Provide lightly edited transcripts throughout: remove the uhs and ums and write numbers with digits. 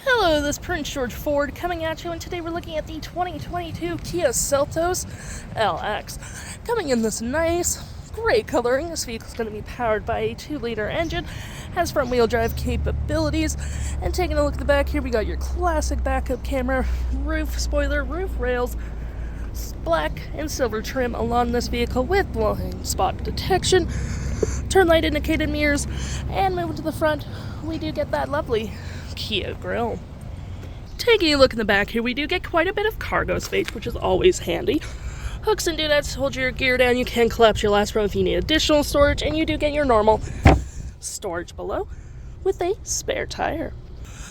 Hello, this is Prince George Ford coming at you, and today we're looking at the 2022 Kia Seltos LX. Coming in this nice, gray coloring, this vehicle is going to be powered by a 2-liter engine, has front-wheel drive capabilities, and taking a look at the back here, we got your classic backup camera, roof spoiler, roof rails, black and silver trim along this vehicle with blind spot detection, turn light indicated mirrors, and moving to the front, we do get that lovely Kia grill. Taking a look in the back here, we do get quite a bit of cargo space, which is always handy. Hooks and doodads hold your gear down. You can collapse your last row if you need additional storage, and you do get your normal storage below with a spare tire.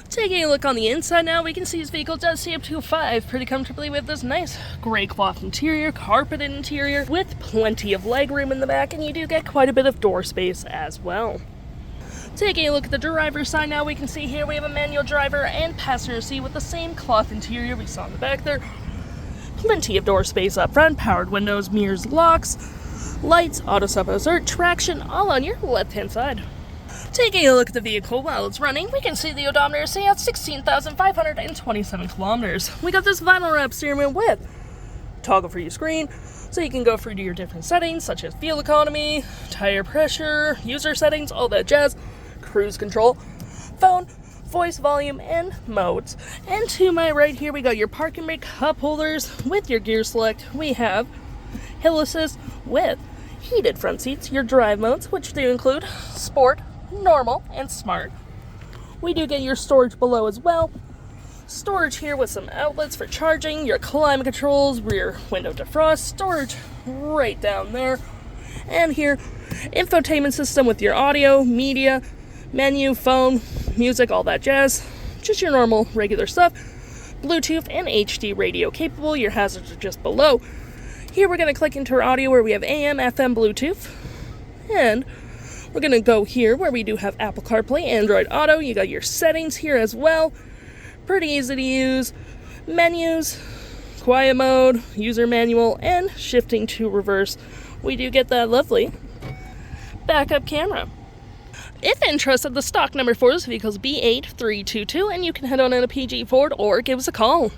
Taking a look on the inside now, we can see this vehicle does see up to 5 pretty comfortably with this nice gray cloth interior, carpeted interior, with plenty of legroom in the back, and you do get quite a bit of door space as well. Taking a look at the driver's side now, we can see here we have a manual driver and passenger seat with the same cloth interior we saw in the back there. Plenty of door space up front, powered windows, mirrors, locks, lights, auto stop assert, traction, all on your left-hand side. Taking a look at the vehicle while it's running, we can see the odometer say at 16,527 kilometers. We got this vinyl wrap steering wheel with toggle for your screen, so you can go through to your different settings such as fuel economy, tire pressure, user settings, all that jazz, cruise control, phone, voice volume, and modes. And to my right here, we got your parking brake cup holders with your gear select. We have hill assist with heated front seats, your drive modes, which do include sport, normal, and smart. We do get your storage below as well. Storage here with some outlets for charging, your climate controls, rear window defrost, storage right down there. And here, infotainment system with your audio, media, menu, phone, music, all that jazz. Just your normal, regular stuff. Bluetooth and HD radio capable. Your hazards are just below. Here we're going to click into our audio where we have AM, FM, Bluetooth. And we're going to go here where we do have Apple CarPlay Android Auto. You got your settings here as well. Pretty easy to use. Menus, quiet mode, user manual, and shifting to reverse. We do get that lovely backup camera. If interested, the stock number for this vehicle is B8322, and you can head on in a PG Ford or give us a call.